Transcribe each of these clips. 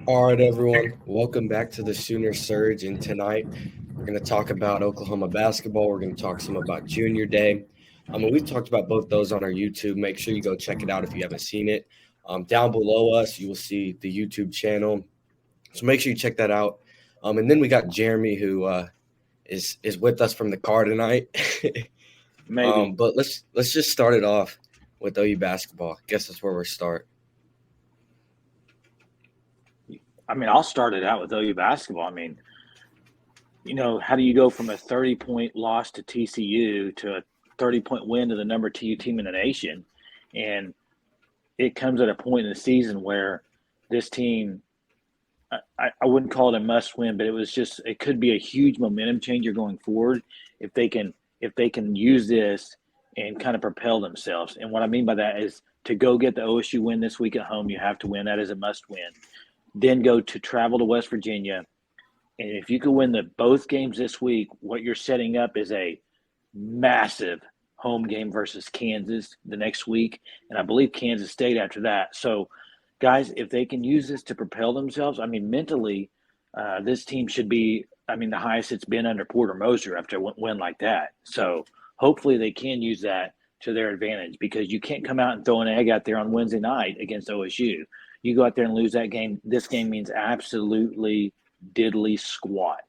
All right, everyone. Welcome back to the Sooner Surge. And tonight, we're going to talk about Oklahoma basketball. We're going to talk some about Junior Day. We've talked about both those on our YouTube. Make sure you go check it out if you haven't seen it. Down below us, you will see the YouTube channel. So make sure you check that out. And then we got Jeremy, who is with us from the car tonight. Maybe. But let's just start it off with OU basketball. I guess that's where we start. I'll start it out with OU basketball. How do you go from a 30-point loss to TCU to a 30-point win to the number 2 team in the nation? And it comes at a point in the season where this team, I wouldn't call it a must win, but it could be a huge momentum changer going forward if they can use this and kind of propel themselves. And what I mean by that is to go get the OSU win this week at home, you have to win. That is a must win. Then go to travel to West Virginia. And if you can win both games this week, what you're setting up is a massive home game versus Kansas the next week. And I believe Kansas State after that. So, guys, if they can use this to propel themselves, mentally, this team should be, the highest it's been under Porter Moser after a win like that. So hopefully they can use that to their advantage, because you can't come out and throw an egg out there on Wednesday night against OSU. You go out there and lose that game. This game means absolutely diddly squat.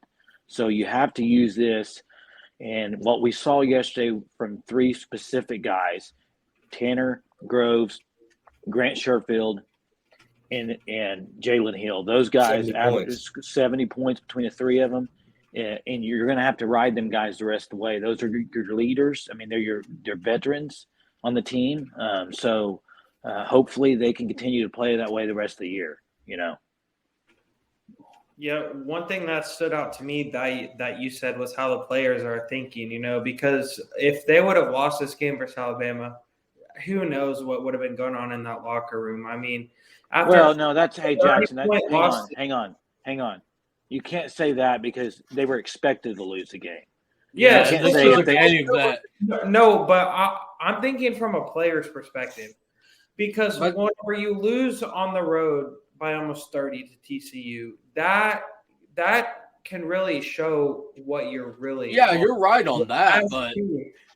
So you have to use this. And what we saw yesterday from three specific guys, Tanner Groves, Grant Sherfield, and Jalen Hill. Those guys average 70 points between the three of them. And you're going to have to ride them guys the rest of the way. Those are your leaders. They're veterans on the team. So hopefully they can continue to play that way the rest of the year, Yeah, one thing that stood out to me that you said was how the players are thinking, because if they would have lost this game versus Alabama, who knows what would have been going on in that locker room. Hey, Jackson, hang on. You can't say that because they were expected to lose the game. Yeah, No, but I'm thinking from a player's perspective, because whenever you lose on the road by almost 30 to TCU, that can really show what you're really. Yeah, you're right on that.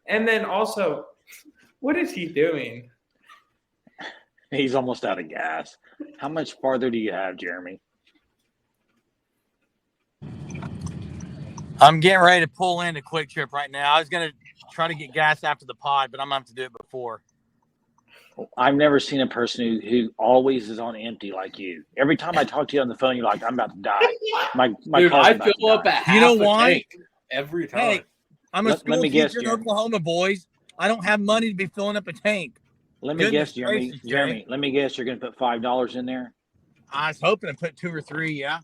And then also, what is he doing? He's almost out of gas. How much farther do you have, Jeremy? I'm getting ready to pull into Quick Trip right now. I was going to try to get gas after the pod, but I'm going to have to do it before. I've never seen a person who always is on empty like you. Every time I talk to you on the phone, you're like, I'm about to die. Dude, I fill up at half a tank every time. Hey, I'm a school teacher in Oklahoma, boys. I don't have money to be filling up a tank. Let me guess, Jeremy. Jeremy, let me guess, you're going to put $5 in there? I was hoping to put 2 or 3, yeah.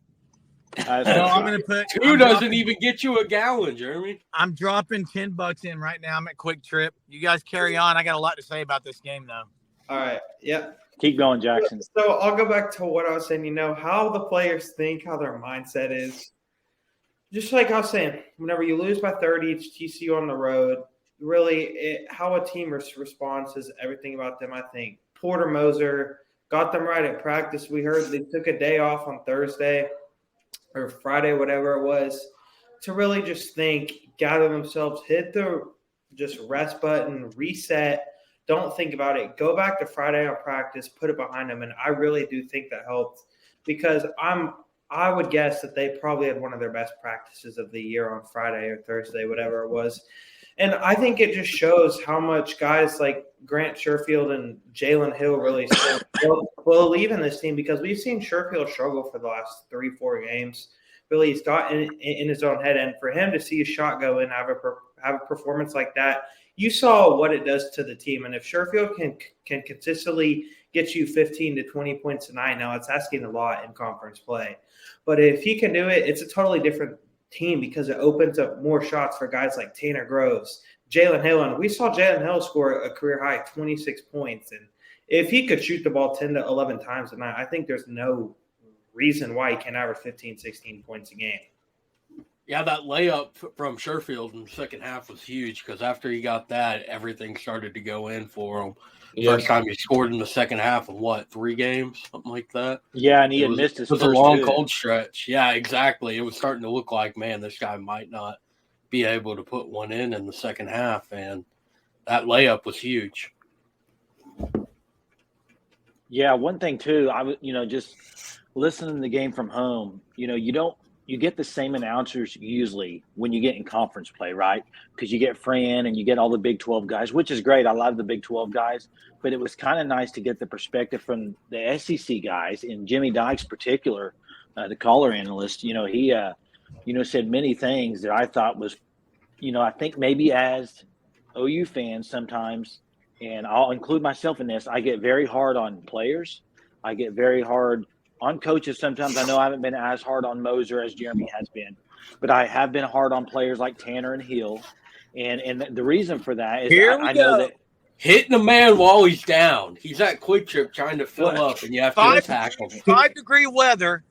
I'm going to put 2 doesn't even get you a gallon, Jeremy. I'm dropping $10 in right now. I'm at Quick Trip. You guys carry on. I got a lot to say about this game, though. All right. Yeah. Keep going, Jackson. So I'll go back to what I was saying. How the players think, how their mindset is. Just like I was saying, whenever you lose by 30, it's TCU on the road. Really, how a team responds is everything about them, I think. Porter Moser got them right at practice. We heard they took a day off on Thursday or Friday, whatever it was, to really just think, gather themselves, hit the just rest button, reset. Don't think about it. Go back to Friday on practice, put it behind them, and I really do think that helped, because I would guess that they probably had one of their best practices of the year on Friday or Thursday, whatever it was. And I think it just shows how much guys like Grant Sherfield and Jalen Hill really believe in this team, because we've seen Sherfield struggle for the last 3-4 games. Really, he's got in his own head, and for him to see a shot go in, have a performance like that, you saw what it does to the team. And if Sherfield can consistently get you 15 to 20 points a night, now it's asking a lot in conference play. But if he can do it, it's a totally different team, because it opens up more shots for guys like Tanner Groves, Jalen Hill. And we saw Jalen Hill score a career high 26 points. And if he could shoot the ball 10 to 11 times a night, I think there's no reason why he can't average 15, 16 points a game. Yeah, that layup from Sherfield in the second half was huge, because after he got that, everything started to go in for him. Yeah. time he scored in the second half of what, 3 games, something like that. Yeah, and he had missed his It was first a long, 2. cold stretch. Yeah, exactly. It was starting to look like, man, this guy might not be able to put one in the second half, and that layup was huge. Yeah, one thing too, I was, just listening to the game from home, you get the same announcers usually when you get in conference play, right? Because you get Fran and you get all the Big 12 guys, which is great. I love the Big 12 guys, but it was kind of nice to get the perspective from the SEC guys, and Jimmy Dykes particular, the caller analyst. He said many things that I thought was, I think maybe as OU fans sometimes, and I'll include myself in this, I get very hard on players. I get very hard on coaches sometimes. I know I haven't been as hard on Moser as Jeremy has been, but I have been hard on players like Tanner and Hill. And the reason for that is I know that hitting a man while he's down. He's at Quick Trip trying to fill up, and you have to tackle him. 5-degree weather,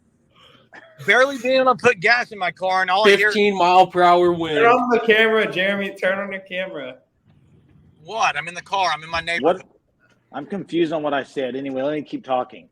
barely being able to put gas in my car, and all 15-mile-per-hour wind. Turn on the camera, Jeremy. Turn on the camera. What? I'm in the car. I'm in my neighborhood. What? I'm confused on what I said. Anyway, let me keep talking.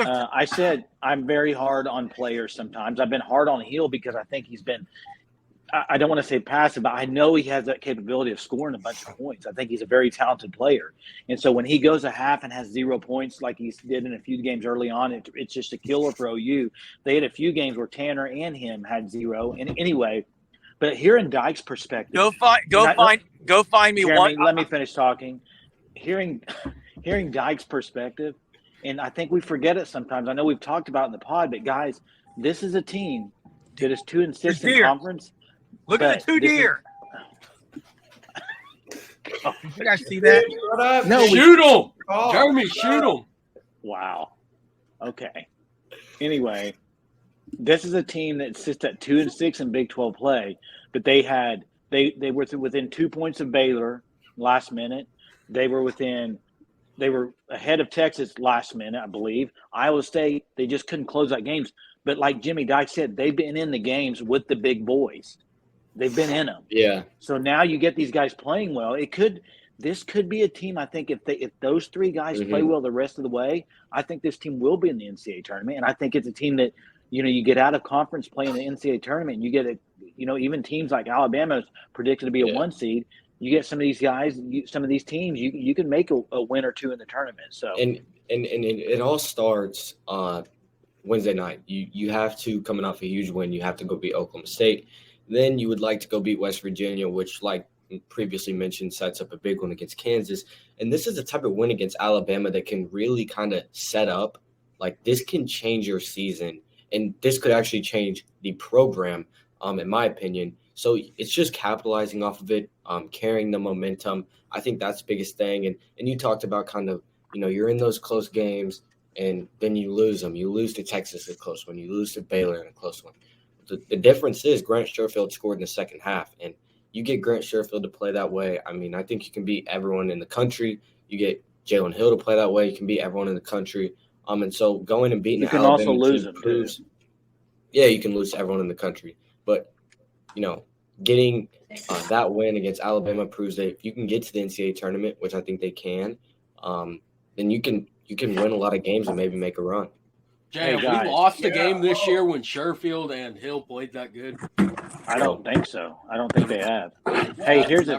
I said I'm very hard on players sometimes. I've been hard on Hill because I think he's been – I don't want to say passive, but I know he has that capability of scoring a bunch of points. I think he's a very talented player. And so when he goes a half and has 0 points like he did in a few games early on, it's just a killer for OU. They had a few games where Tanner and him had 0. And anyway, but hearing Dykes' perspective – Go find me Jeremy, one. Let me finish talking. Hearing Dykes' perspective, and I think we forget it sometimes. I know we've talked about it in the pod, but guys, this is a team that is 2-6 in conference. Look at the 2 deer. You guys see that? No, shoot him, Jeremy. Shoot him. Wow. Okay. Anyway, this is a team that sits at 2-6 in Big 12 play, but they were within 2 points of Baylor last minute. They were ahead of Texas last minute, I believe. Iowa State, they just couldn't close out games. But like Jimmy Dykes said, they've been in the games with the big boys. They've been in them. Yeah. So now you get these guys playing well. This could be a team. I think if those 3 guys play well the rest of the way, I think this team will be in the NCAA tournament. And I think it's a team that, you get out of conference playing the NCAA tournament, and you get even teams like Alabama is predicted to be a 1 seed. You get some of these guys, some of these teams, you can make a win or 2 in the tournament. So and it all starts Wednesday night. You have to, coming off a huge win, you have to go beat Oklahoma State. Then you would like to go beat West Virginia, which, like previously mentioned, sets up a big one against Kansas. And this is the type of win against Alabama that can really kind of set up, like this can change your season, and this could actually change the program, in my opinion. So it's just capitalizing off of it, carrying the momentum. I think that's the biggest thing. And you talked about kind of, you're in those close games and then you lose them. You lose to Texas, a close one. You lose to Baylor in a close one. The difference is Grant Sherfield scored in the second half. And you get Grant Sherfield to play that way. I mean, I think you can beat everyone in the country. You get Jalen Hill to play that way. You can beat everyone in the country. And so going and beating Alabama. You can also lose them, too. Yeah, you can lose to everyone in the country. But getting that win against Alabama proves that if you can get to the NCAA tournament, which I think they can, then you can win a lot of games and maybe make a run. Jay, have we lost a game this year when Sherfield and Hill played that good? I don't think so. I don't think they have. Hey, here's the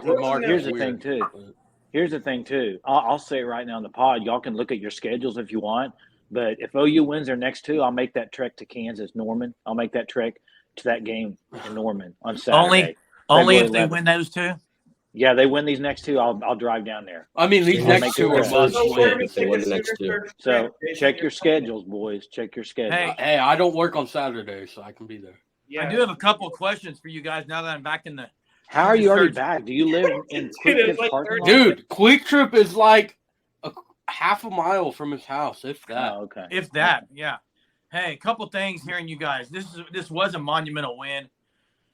thing too. Here's the thing too. I'll say it right now in the pod. Y'all can look at your schedules if you want. But if OU wins their next 2, I'll make that trek to Kansas, Norman. I'll make that trek to that game in Norman on Saturday. Only if they win those 2? Yeah, they win these next 2. I'll drive down there. I mean, these next 2 are must win if they win the next 2. So check your schedules, boys. Check your schedules. Hey, I don't work on Saturday, so I can be there. Yeah. I do have a couple of questions for you guys now that I'm back in the. How are you already back? Do you live in Quick Trip parking lot? Dude, Quick Trip is like a half a mile from his house, if that. Oh, okay. If that, yeah. Hey, a couple things hearing you guys. This was a monumental win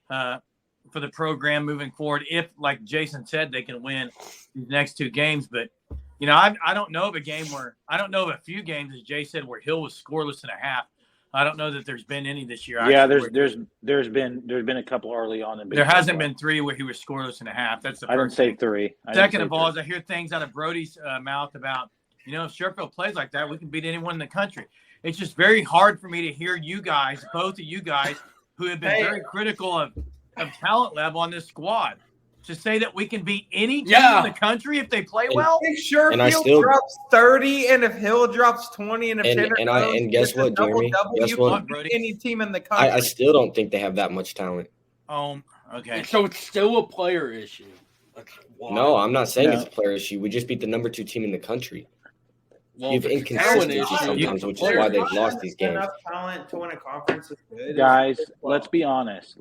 for the program moving forward. If, like Jason said, they can win these next 2 games. But, I don't know of a few games, as Jay said, where Hill was scoreless in a half. I don't know that there's been any this year. Yeah, Actually, there's been a couple early on in there hasn't been 3 where he was scoreless and a half. That's the I didn't first say thing. 3. Second of all, as I hear things out of Brody's mouth about, if Sherfield plays like that, we can beat anyone in the country. It's just very hard for me to hear you guys, both of you guys, who have been very critical of talent level on this squad, to say that we can beat any team in the country if they play well. If Sherfield drops 30, and if Hill drops 20, and if and guess what, Jeremy? Guess what? Any team in the country. I still don't think they have that much talent. Okay. So it's still a player issue. No, I'm not saying it's a player issue. We just beat the number 2 team in the country. Well, You've inconsistency sometimes, which is why they've lost these games. Enough talent to win a conference is good. Guys, let's be honest.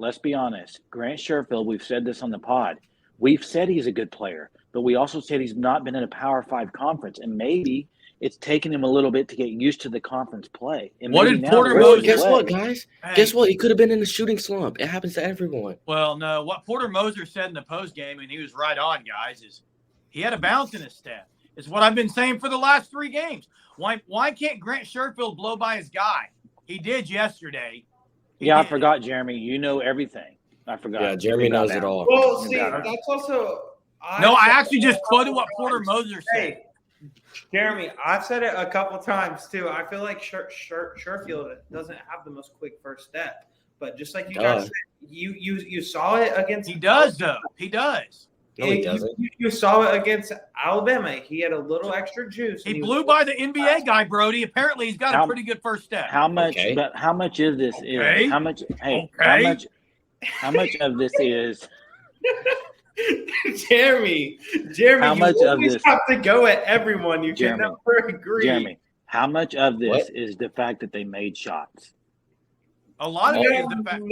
Grant Sherfield, we've said this on the pod. We've said he's a good player, but we also said he's not been in a Power 5 conference, and maybe it's taken him a little bit to get used to the conference play. And what did Porter Moses? Guess what, guys? Hey. Guess what? He could have been in a shooting slump. It happens to everyone. Well, no. What Porter Moser said in the post game, and he was right on, guys, is he had a bounce in his step. It's what I've been saying for the last 3 games. Why can't Grant Sherfield blow by his guy? He did yesterday. I forgot, Jeremy. You know everything. I forgot. Yeah, Jeremy knows it all. Well, see, that's also. I actually just quoted what Porter Moser said. Hey, Jeremy, I've said it a couple times too. I feel like Sherfield doesn't have the most quick first step, but just like you guys said, you saw it against. He does though. He does. No, he doesn't. You saw it against Alabama. He had a little extra juice. He blew by the NBA guy, Brody. Apparently, he's got a pretty good first step. How much? Okay. But how much of this is? How much? Hey, how much of this is? Jeremy, how much you of this have to go at everyone? You can never agree. Jeremy, how much of this is the fact that they made shots? A lot of it is the fact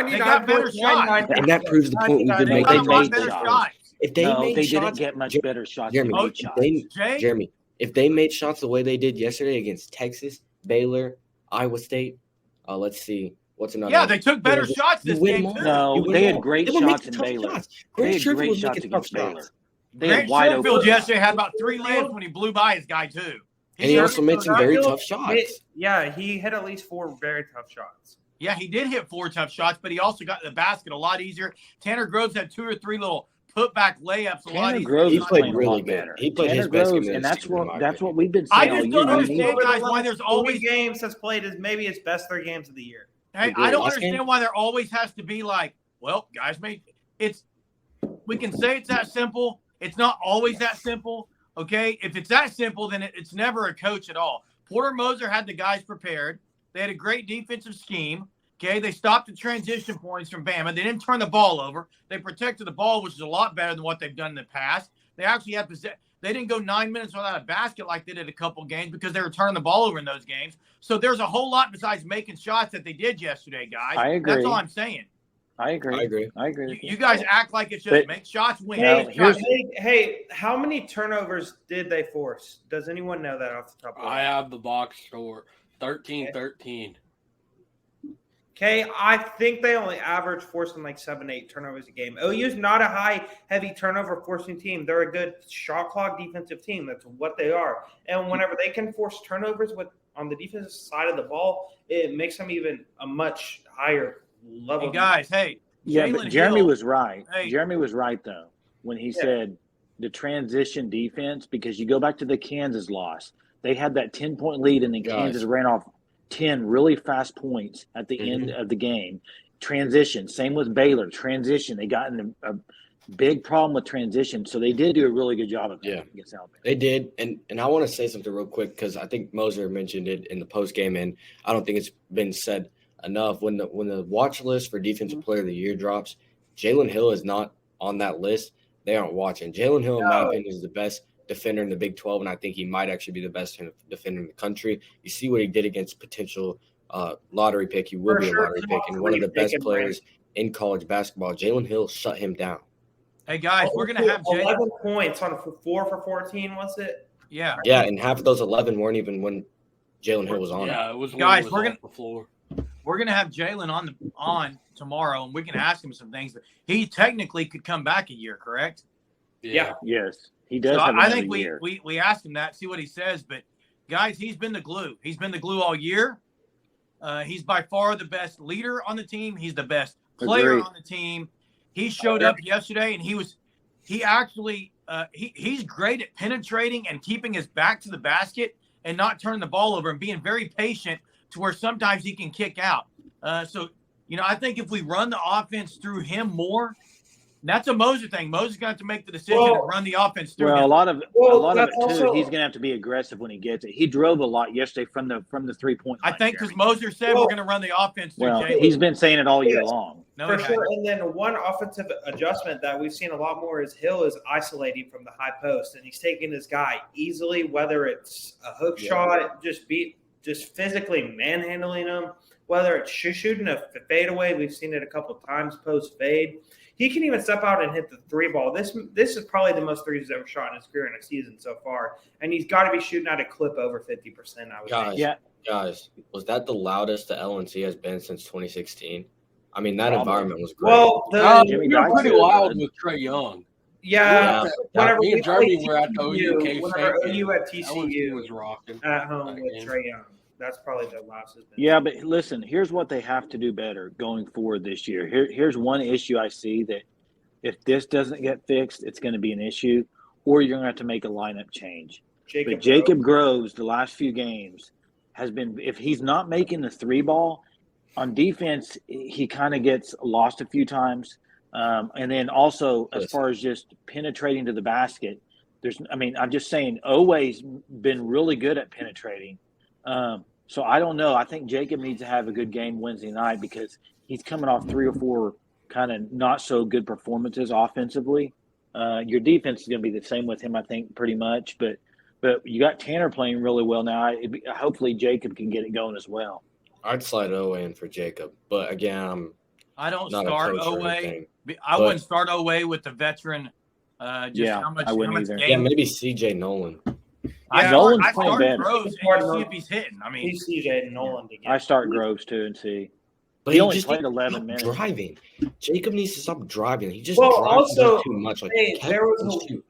they got better shots, and that proves the point we've been making. They made shots. If they made they shots, didn't get much better shots. Jeremy, if they made shots the way they did yesterday against Texas, Baylor, Iowa State, let's see. What's another? Yeah, they took better shots this game. No, they had great shots in Baylor. They had great shots against Baylor. Grant Sherfield yesterday had about 3 layups when he blew by his guy too. And he also made some very tough shots. He hit at least 4 very tough shots. Yeah, he did hit 4 tough shots, but he also got the basket a lot easier. Tanner Groves had 2 or 3 little putback layups a lot easier. He played really good. He played his best game, and that's what we've been saying. I just don't understand, guys, why there's always games has played as maybe his best 3 games of the year. Hey, I don't understand why there always has to be like, well, guys, we can say it's that simple. It's not always that simple. Okay. If it's that simple, then it's never a coach at all. Porter Moser had the guys prepared. They had a great defensive scheme. Okay. They stopped the transition points from Bama. They didn't turn the ball over. They protected the ball, which is a lot better than what they've done in the past. They actually had They didn't go 9 minutes without a basket like they did a couple games because they were turning the ball over in those games. So there's a whole lot besides making shots that they did yesterday, guys. I agree. That's all I'm saying. I agree. You guys act like it's just make shots, win. Hey, how many turnovers did they force? Does anyone know that off the top of their head? I have the box score 13-13. Okay, I think they only average forcing like 7-8 turnovers a game. OU's not a high, heavy turnover forcing team. They're a good shot clock defensive team. That's what they are. And whenever they can force turnovers on the defensive side of the ball, it makes them even a much higher level. Hey guys, but Jeremy was right. Jeremy was right though when he said the transition defense, because you go back to the Kansas loss, they had that 10-point lead and then Kansas ran off 10 really fast points at the end of the game. Transition, same with Baylor. Transition, they got in a big problem with transition, so they did do a really good job of that against Alabama. They did, and I want to say something real quick because I think Moser mentioned it in the post game, and I don't think it's been said enough. When the watch list for Defensive Player of the Year drops, Jalen Hill is not on that list. They aren't watching. Jalen Hill, in my opinion, is the best defender in the Big 12, and I think he might actually be the best defender in the country. You see what he did against potential lottery pick. He will be a lottery pick, and one of the best players in college basketball. Jalen Hill shut him down. Hey, guys, we're going to have 11 points on 4 for 14, was it? Yeah. Yeah, and half of those 11 weren't even when Jalen Hill was on. Yeah, it was. Guys, we're going to have Jalen on tomorrow, and we can ask him some things. But he technically could come back a year, correct? Yeah. Yes. He does. So I think we asked him that, see what he says. But guys, he's been the glue. He's been the glue all year. He's by far the best leader on the team. He's the best player Agreed. on the team. He showed up yesterday, and he's great at penetrating and keeping his back to the basket and not turning the ball over and being very patient to where sometimes he can kick out. So, I think if we run the offense through him more, that's a Moser thing. Moser's going to have to make the decision to run the offense through Well, him. a lot of it too. also- He's going to have to be aggressive when he gets it. He drove a lot yesterday from the 3-point line. I think because Jeremy. Moser said we're going to run the offense through Well, Jalen. he's been saying it all year Yes. long. No, For he sure. hasn't. And then one offensive adjustment that we've seen a lot more is Hill is isolating from the high post, and he's taking his guy easily, whether it's a hook shot, just physically manhandling him, whether it's shooting a fadeaway. We've seen it a couple of times post fade. He can even step out and hit the three ball. This is probably the most threes he's ever shot in his career in a season so far, and he's got to be shooting at a clip over 50%. I would Guys, think. Yeah. guys, was that the loudest the LNC has been since 2016? I mean, that Probably. environment was great. Well, Jimmy we were Dykes pretty is loud good. with Trey Young. yeah. Whenever Me and we Jeremy played were at the TCU, OU K-State whenever game. OU at LNC TCU was rocking. at home that with game. Trey Young. That's probably the loudest it's been. Yeah, but listen, here's what they have to do better going forward this year. Here's one issue I see that if this doesn't get fixed, it's going to be an issue, or you're going to have to make a lineup change. But Jacob Groves, the last few games, has been, if he's not making the three ball, on defense, he kind of gets lost a few times. And then also, as far as just penetrating to the basket, I'm just saying, Oweh's been really good at penetrating. So I don't know. I think Jacob needs to have a good game Wednesday night because he's coming off 3 or 4 kind of not so good performances offensively. Your defense is going to be the same with him, I think, pretty much. But you got Tanner playing really well now. Hopefully Jacob can get it going as well. I'd slide Oweh in for Jacob, but again, I don't not start a coach or Oweh. anything. I wouldn't start Oweh with the veteran. Yeah, how much, I wouldn't how much either. Yeah, game. maybe CJ Nolan. Nolan's I playing start better. Groves and you see if he's hitting. I mean, He's CJ Nolan to get. I start Groves too and see. But He only just played needs to 11 stop minutes. Driving. Jacob needs to stop driving. He just Well, drives also, too much. Like, hey, catch there was and a- shoot.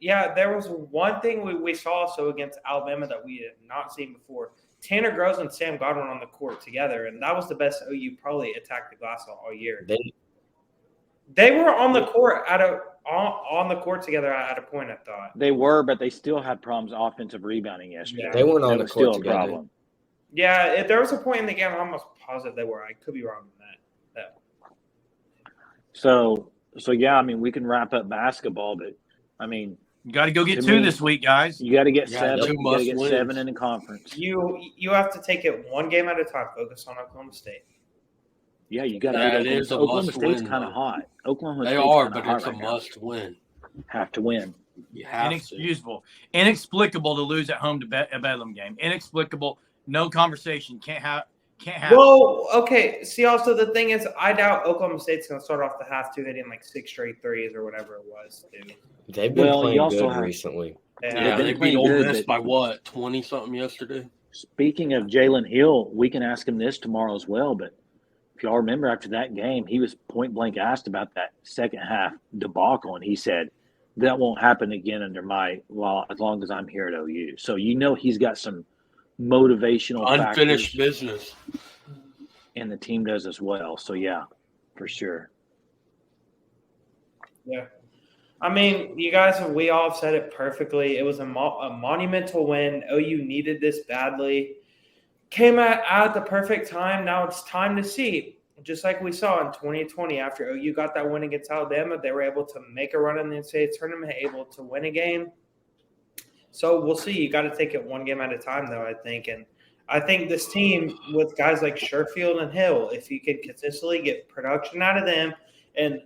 Yeah, there was one thing we saw also against Alabama that we had not seen before. Tanner Groves and Sam Godwin on the court together, and that was the best OU probably attacked the glass all year. They were on the court on the court together at a point. I thought. They were, but they still had problems offensive rebounding yesterday. Yeah. They weren't on That the was court still a together. problem. Yeah, there was a point in the game. I'm almost positive they were. I could be wrong on that. So yeah, I mean, we can wrap up basketball, but I mean, you got to go get To 2 me- this week, guys. you got to get Yeah, 7. two You got to get must 7 wins. in the conference. You have to take it one game at a time. Focus on Oklahoma State. Yeah, you got to. That is a Oklahoma must State's win, kind of though. hot. Oklahoma They State's are, kinda but hot it's a right now. must win. Have to win. You have to. Inexcusable, inexplicable to lose at home to a Bedlam game. Inexplicable. No conversation. Can't happen. Well, okay. See, also the thing is, I doubt Oklahoma State's going to start off the half 2 hitting like 6 straight threes or whatever it was. Dude. They've been Well, you playing also good have- recently. Yeah, been they beat playing Ole good, Miss but- by what, 20-something yesterday? Speaking of Jalen Hill, we can ask him this tomorrow as well. But if y'all remember after that game, he was point blank asked about that second half debacle, and he said that won't happen again under as long as I'm here at OU. So he's got some motivational Unfinished factors, business. and the team does as well. So yeah, for sure. Yeah. I mean, you guys, we all have said it perfectly. It was a monumental win. OU needed this badly. Came at the perfect time. Now it's time to see. Just like we saw in 2020 after OU got that win against Alabama, they were able to make a run in the NCAA tournament, able to win a game. So we'll see. You got to take it one game at a time, though, I think. And I think this team with guys like Sherfield and Hill, if you can consistently get production out of them and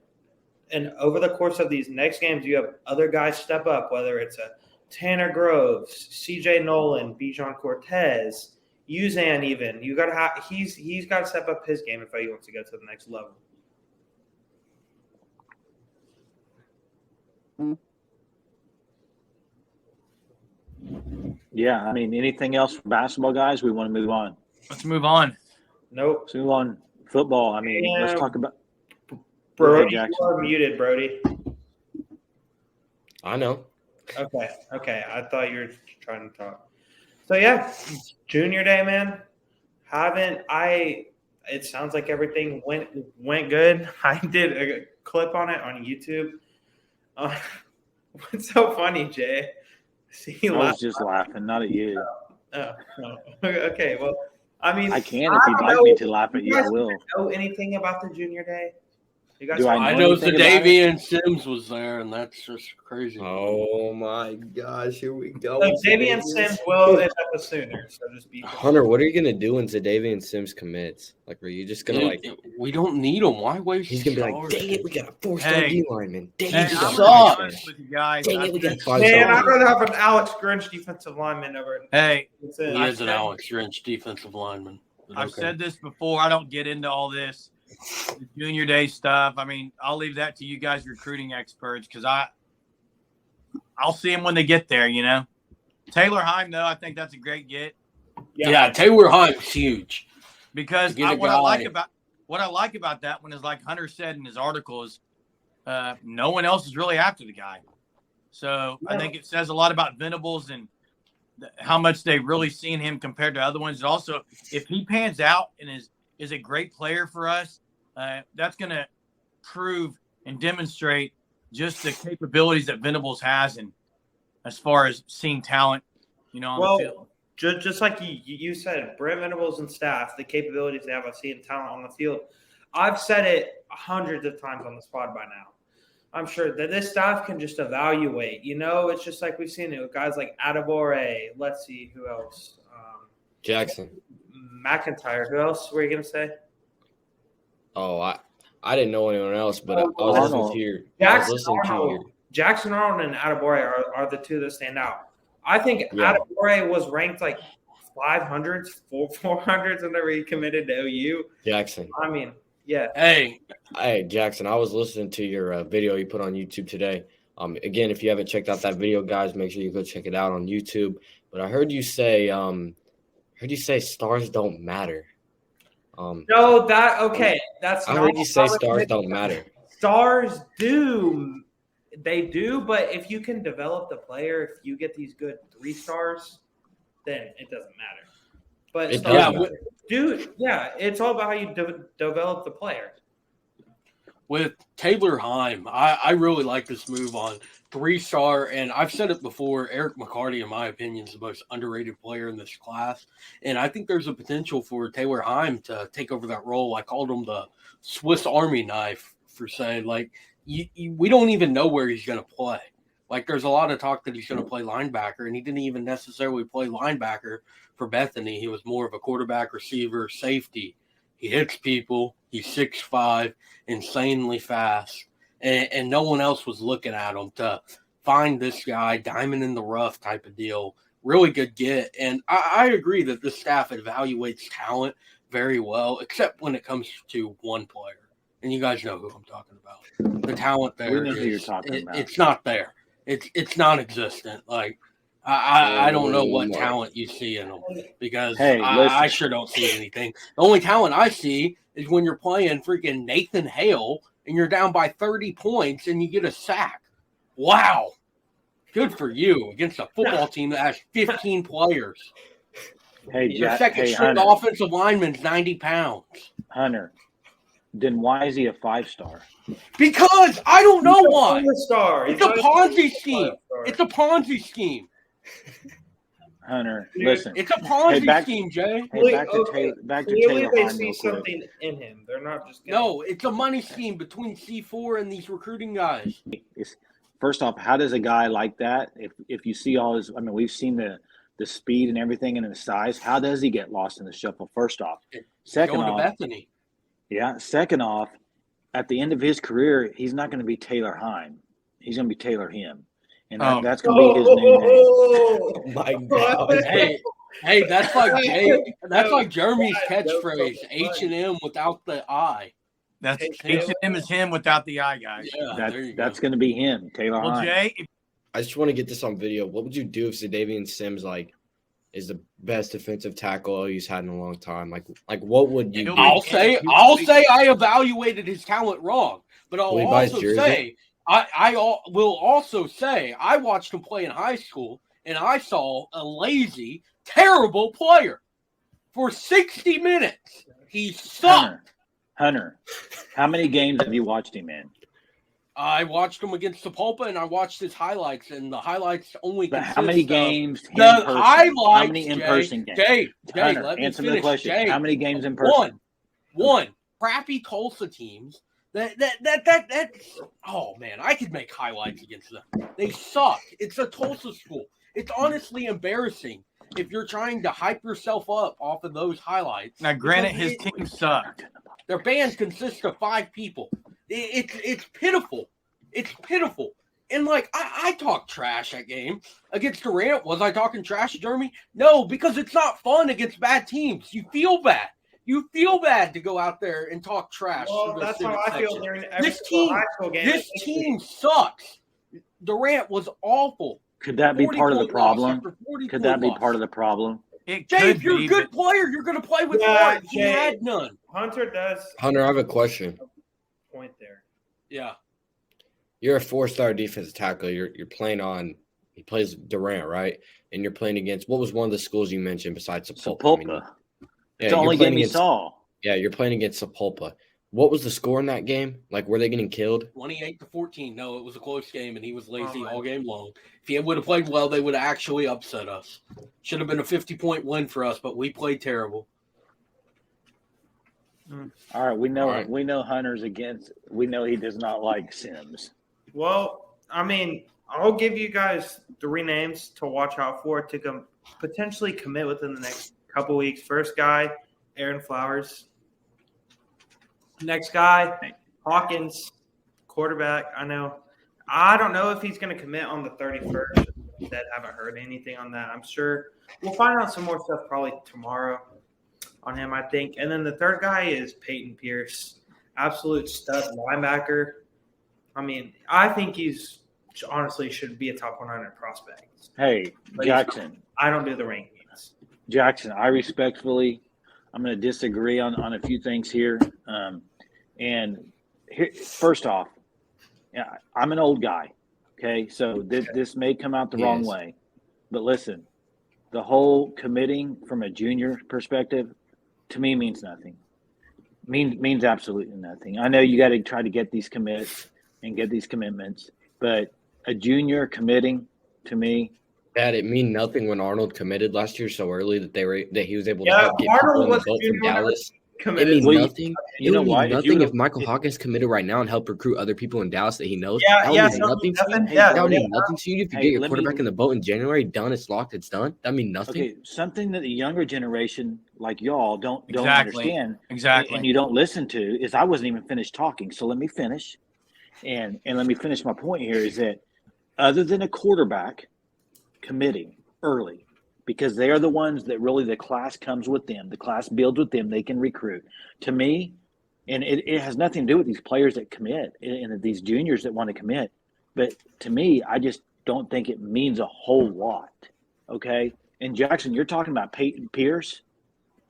over the course of these next games, you have other guys step up, whether it's a Tanner Groves, CJ Nolan, Bijan Cortez, Uzan even. You got to have he's got to step up his game if he wants to go to the next level. Yeah, I mean, anything else for basketball, guys? We want to move on. Let's move on. Nope. Let's move on. Football. I mean, Yeah. let's talk about. Brody, Jackson. you are muted, Brody. I know. Okay. I thought you were trying to talk. So, yeah, Junior Day, man. Haven't I? It sounds like everything went good. I did a clip on it on YouTube. What's so funny, Jay? See, I was just laughing, not at you. Oh, okay. Well, I mean, I can if you'd like me to laugh at you, I will. Know anything about the junior day? You guys Do I know know anything about Zadavian Sims was there, and that's just crazy. Oh my gosh, here we go. So Davian Sims will end up a Sooner, so just be Hunter, what are you gonna do when Zadavian Sims commits? Like, are you just gonna Dude, we don't need him. Why waste? He's gonna be like, stars? dang it, we got a 4-star Hey. D lineman. Dang Hey, it, we I'm got gonna be sucks. honest with you guys. Dang it, we got 5 Man, I'd stars. rather have an Alex Grinch defensive lineman over. Hey, He Sims. is an Alex Grinch defensive lineman. But I've okay. said this before. I don't get into all this the junior day stuff. I mean, I'll leave that to you guys, recruiting experts, because I'll see them when they get there. You know, Taylor Heim, though, I think that's a great get Yeah, Taylor Heim's huge. because To get a what I like guy. about that one is, like Hunter said in his article, is no one else is really after the guy. So I think it says a lot about Venables and how much they really seen him compared to other ones. And also, if he pans out and is a great player for us, that's going to prove and demonstrate just the capabilities that Venables has, and as far as seeing talent, you know, on the field. Just like you said, Brent Venables and staff, the capabilities they have of seeing talent on the field. I've said it hundreds of times on the spot by now. I'm sure that this staff can just evaluate. You know, it's just like we've seen it with guys like Adebore. Let's see who else. Jackson. McIntyre. Who else were you gonna say? Oh, I didn't know anyone else, but I was listening to your. Jackson Arnold and Adebore are the two that stand out. I think Yeah. Adebore was ranked like 500s, 400s whenever he committed to OU. Jackson. I mean, yeah. Hey, Jackson, I was listening to your video you put on YouTube today. Again, if you haven't checked out that video, guys, make sure you go check it out on YouTube. But I heard you say, stars don't matter. No, that's I not. heard you say stars don't matter. Stars do. They do, but if you can develop the player, if you get these good 3 stars, then it doesn't matter. But It stars does matter. dude, yeah, it's all about how you develop the player. with Taylor Heim, I really like this move on 3-star. And I've said it before, Eric McCarty, in my opinion, is the most underrated player in this class. And I think there's a potential for Taylor Heim to take over that role. I called him the Swiss Army knife for saying, like, we don't even know where he's going to play. Like, there's a lot of talk that he's going to play linebacker, and he didn't even necessarily play linebacker for Bethany. He was more of a quarterback, receiver, safety. He hits people. He's 6'5", insanely fast, and no one else was looking at him to find this guy, diamond in the rough type of deal. Really good get. And I agree that this staff evaluates talent very well, except when it comes to one player. And you guys know who I'm talking about. The talent there, We know who you're talking about. It's not there. It's non-existent. Like, I don't know what talent you see in them, because Hey, I listen. sure don't see anything. The only talent I see is when you're playing freaking Nathan Hale and you're down by 30 points and you get a sack. Wow. Good for you against a football team that has 15 players. Hey, Your Jack. second Hey, string Hunter. offensive lineman's 90 pounds. Hunter. Then why is he a 5-star? Because I don't know why. Star. It's a Ponzi scheme. It's a Ponzi scheme. Hunter, Dude, listen. It's a Ponzi back- scheme, Jay. Hey, back to Okay. Back to Clearly, Taylor they Heim see real quick. something in him. They're not just gonna, No, it's a money scheme between C4 and these recruiting guys. First off, how does a guy like that, if you see all his, I mean, we've seen the speed and everything and the size, how does he get lost in the shuffle? First off. Second Going to off, Bethany. yeah. Second off, at the end of his career, he's not going to be Taylor Heim. He's going to be Taylor Him. And that's going to be his new name. Oh my God. Hey, that's like Jeremy's catchphrase, H&M without the I. That's H&M is him without the I, guys. Yeah, there you go. That's going to be him, Taylor Well, Heim. Jay, if I just want to get this on video. What would you do if Zadavian Sims is the best defensive tackle OU's had in a long time? Like what would you do? I'll say I evaluated his talent wrong, but I'll Will he buy his also jersey? say I will also say I watched him play in high school and I saw a lazy, terrible player. for 60 minutes. He sucked. Hunter, how many games have you watched him in? I watched him against Sapulpa, and I watched his highlights, and the highlights only But consist how many of games in the person? highlights. How many in-person games? Jay, Hunter, let me answer finish. the question. Jay, How many games in person? One. Crappy Tulsa teams. That. Oh man, I could make highlights against them. They suck. It's a Tulsa school. It's honestly embarrassing if you're trying to hype yourself up off of those highlights. Now, granted, because his team sucked. Their band consists of 5 people. It's pitiful. It's pitiful. And like I talk trash at game against Durant. Was I talking trash, Jeremy? No, because it's not fun against bad teams. You feel bad. You feel bad to go out there and talk trash. Well, that's how I feel during every high school game. This team sucks. Durant was awful. Could that be part of the problem? Could that be part of the problem? It Jay, could if you're be, a good but player, you're going to play with Yeah, heart. He Jay. had none. Hunter does Hunter, I have a question. point there. Yeah. You're a 4-star defensive tackle. You're playing on. He plays Durant, right? And you're playing against what was one of the schools you mentioned besides Sapulpa? Sapulpa. Yeah, It's the only you're playing game he against- saw. Yeah, you're playing against Sapulpa. What was the score in that game? Like, were they getting killed? 28-14. No, it was a close game, and he was lazy Oh, all game long. If he would have played well, they would have actually upset us. Should have been a 50-point win for us, but we played terrible. All right, we know All right. we know Hunter's against. We know he does not like Sims. Well, I mean, I'll give you guys 3 names to watch out for to potentially commit within the next couple weeks. First guy, Aaron Flowers. Next guy, Hawkins, quarterback. I don't know if he's going to commit on the 31st. That haven't heard anything on that. I'm sure we'll find out some more stuff probably tomorrow on him, I think. And then the third guy is Peyton Pierce, absolute stud linebacker. I mean, I think he's honestly should be a top 100 prospect. Hey, But he's Jackson. I don't do the rankings. Jackson, I respectfully, I'm going to disagree on a few things here. And here, first off, yeah, I'm an old guy. Okay, so this may come out the wrong Yes. way, but listen, the whole committing from a junior perspective to me means nothing. Means absolutely nothing. I know you got to try to get these commits and get these commitments, but a junior committing to me, Dad, it mean nothing when Arnold committed last year so early that he was able to Yeah, help get Arnold people in the was boat junior from when I Dallas. It Committed. means Well, nothing. you It know would mean what? If you nothing would've- if Michael Hawkins committed right now and helped recruit other people in Dallas that he knows. Yeah, that would yeah, mean so nothing to you. nothing- Hey, yeah, That would yeah. mean nothing to you if you Hey, get your let me- quarterback in the boat in January. Done, it's locked, it's done. That mean nothing. okay, something that the younger generation like y'all don't Exactly. understand exactly. and you don't listen to is I wasn't even finished talking. So let me finish. And let me finish my point here is that other than a quarterback committing early, because they are the ones that really the class comes with them, the class builds with them, they can recruit. To me, and it has nothing to do with these players that commit and these juniors that want to commit. But to me, I just don't think it means a whole lot. Okay. And Jackson, you're talking about Peyton Pierce.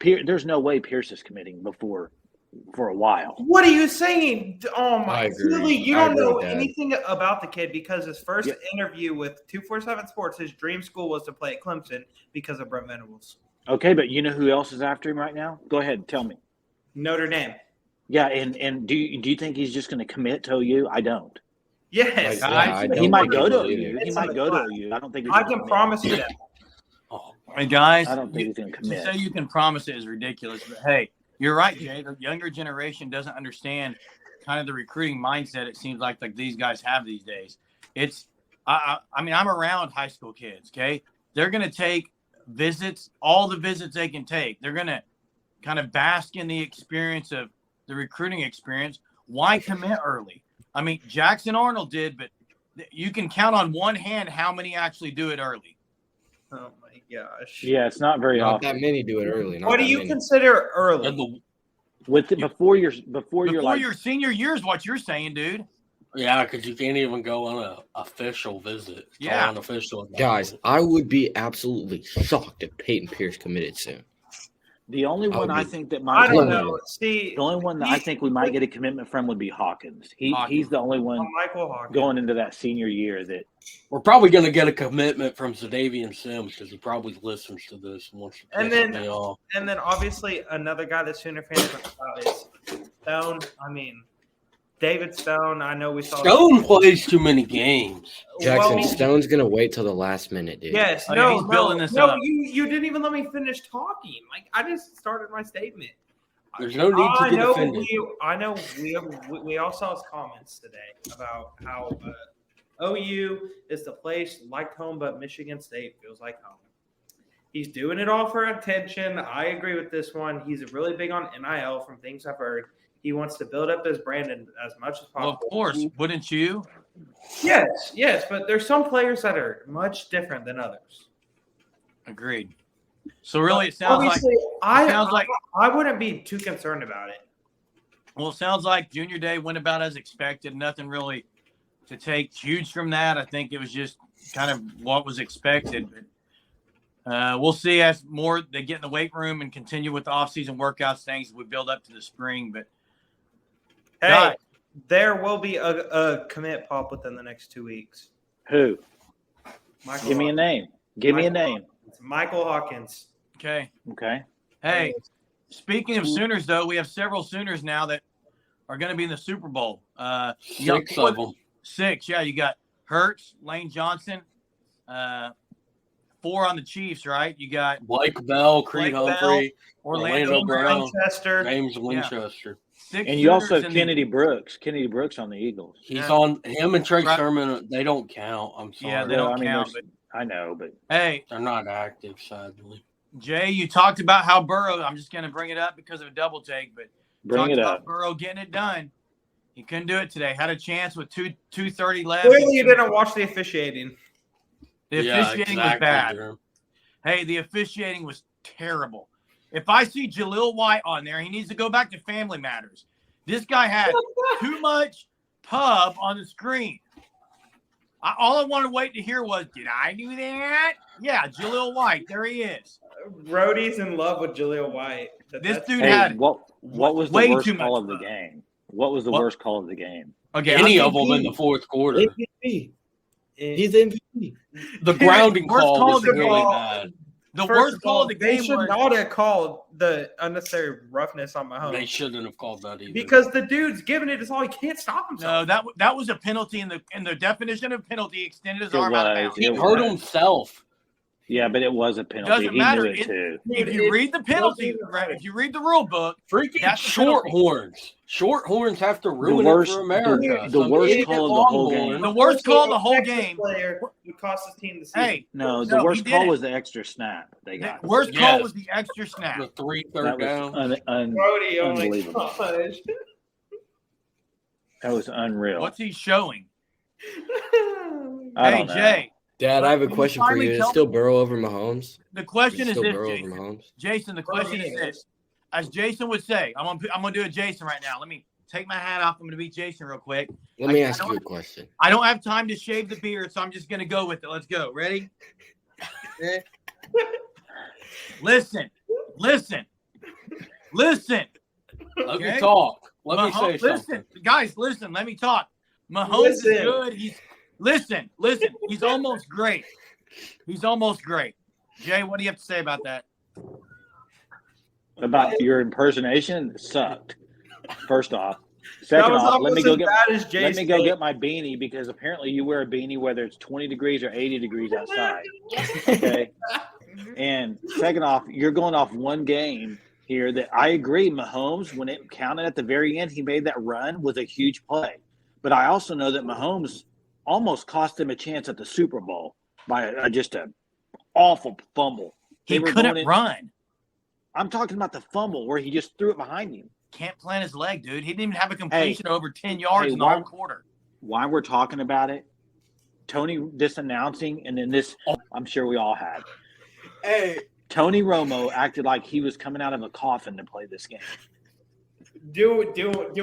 There's no way Pierce is committing for a while. What are you saying? Oh I my! agree. Really, you I don't agree know with that. anything about the kid because his first Yeah. interview with 247 Sports, his dream school was to play at Clemson because of Brent Venables. Okay, but you know who else is after him right now? Go ahead, tell me. Notre Dame. Yeah, and do you think he's just going to commit to OU? I don't. Yes, Like, yeah, I He don't might go to believe OU. it. He It's might in go the to class. OU. I don't think he's I gonna can commit. promise you that. Oh, Hey guys, I don't think you- he's going to to commit. say you can promise it is ridiculous. But hey, you're right, Jay. The younger generation doesn't understand kind of the recruiting mindset. It seems like these guys have these days. It's, I mean, I'm around high school kids. Okay, they're going to take visits, all the visits they can take. They're going to kind of bask in the experience of the recruiting experience. Why commit early? I mean, Jackson Arnold did, but you can count on one hand how many actually do it early. Oh my gosh. Yeah, it's not very Not often. that many do it early. Not What do that you many. consider early? and the Before you're Before like your senior year is what you're saying, dude. Yeah, because you can't even go on an official visit. It's Yeah. all unofficial. Guys, I would be absolutely shocked if Peyton Pierce committed soon. The only one I be- think that I might don't Yeah. know. See, the only one that I think we might get a commitment from would be Hawkins. He's the only one Michael Hawkins. going into that senior year that We're probably going to get a commitment from Zadavian Sims because he probably listens to this and wants to And piss then- me off. And then obviously another guy that Sooner fans talk about is Stone. I mean, David Stone. I know we saw Stone plays too many games. Jackson Well, Stone's gonna wait till the last minute, dude. Yes, Oh, yeah, no, he's building this no, up. you didn't even let me finish talking. Like I just started my statement. There's no need to I get know offended. we all saw his comments today about how OU is the place like home, but Michigan State feels like home. He's doing it all for attention. I agree with this one. He's really big on NIL from things I've heard. He wants to build up his brand as much as Well, possible. of course, wouldn't you? Yes, but there's some players that are much different than others. Agreed. So really, it sounds Obviously, like I wouldn't be too concerned about it. well, it sounds like Junior Day went about as expected. Nothing really to take huge from that. I think it was just kind of what was expected. But we'll see as more they get in the weight room and continue with the off-season workouts, things we build up to the spring. But Hey, God. there will be a commit pop within the next 2 weeks. who? Michael Give me a Hawkins. name. Give me a name. It's Michael Hawkins. okay, Okay. hey, speaking of Sooners, though, we have several Sooners now that are going to be in the Super Bowl. You got 6 of them. 6, yeah. You got Hurts, Lane Johnson, 4 on the Chiefs, right? You got Blake Bell, Creed Blake Bell, Humphrey, Orlando Orlando Brown. Winchester. James Winchester. 6 And you also Sooners have in the- Kennedy Brooks. Kennedy Brooks on the Eagles. He's Yeah. on him and Trey Right. Sermon. They don't count. I'm sorry. Yeah, they Well, don't I mean, count. there's- But I know, but hey, They're not active, sadly. Jay, you talked about how Burrow. I'm just going to bring it up because of a double take, but bring talked it about up. Burrow getting it done. He couldn't do it today. Had a chance with 2:30 left. Clearly, you didn't watch the officiating. The officiating was bad. Jerem. Hey, the officiating was terrible. If I see Jaleel White on there, he needs to go back to Family Matters. This guy had too much pub on the screen. All I wanted to wait to hear was, did I do that? Yeah, Jaleel White. There he is. Brody's in love with Jaleel White. This dude Hey, had what was the way worst too much call of the fun. game? What was the What? worst call of the game? okay. Any I'll of them in the fourth quarter. MVP. He's MVP. The grounding Worst call call was of the really ball. bad. The First worst of call all, of the they game should was not have called the unnecessary roughness on They Mahomes shouldn't have called that either. because the dude's giving it his all. He can't stop himself. no. That was a penalty in the definition of penalty. Extended his It arm out of was. bounds. he It hurt was. himself. Yeah, but it was a penalty. Doesn't He matter. knew it It- too. If Dude, you read the penalty, doesn't matter. if you read the rule book, Freaking That's the short penalty. horns. Short horns have to ruin worst- it for America. the Some worst idiot call of the whole Longhorn- game. the worst call of the whole Texas game. player would cost his team the season. Hey, No, No, the worst he call didn't. was the extra snap they the got. worst Yes. call was the extra snap. The 3 That third down. was Brody only Unbelievable. punished. that was unreal. What's he showing? I Hey, don't know. Jay, Dad, I have a Can you question for finally you. Is tell it still Burrow over Mahomes? the question Is is it still this, Burrow over Jason. Mahomes? Jason, the question is this. As Jason would say, I'm gonna do a Jason right now. Let me take my hat off. I'm gonna be Jason real quick. Let me I ask don't- you a question. I don't have time to shave the beard, so I'm just gonna go with it. Let's go. Ready? Listen. Listen. Let me Okay. talk. Let me Mahomes, say listen, something. guys, listen. Let me talk. Mahomes is Listen. good. Listen. He's almost great. He's almost great. Jay, what do you have to say about that? About your impersonation it sucked. First off. That Second was off, almost as bad as Jay's. let me go get my beanie because apparently you wear a beanie whether it's 20 degrees or 80 degrees outside. Okay. And second off, you're going off one game here that I agree. Mahomes, when it counted at the very end, he made that run was a huge play. But I also know that Mahomes almost cost him a chance at the Super Bowl by just a awful fumble. He were couldn't going in- run. I'm talking about the fumble where he just threw it behind him. Can't plant his leg, dude. He didn't even have a completion over 10 yards Hey, in the why- whole quarter. Why we're talking about it, Tony disannouncing, and then this, I'm sure we all had. Hey, Tony Romo acted like he was coming out of a coffin to play this game. do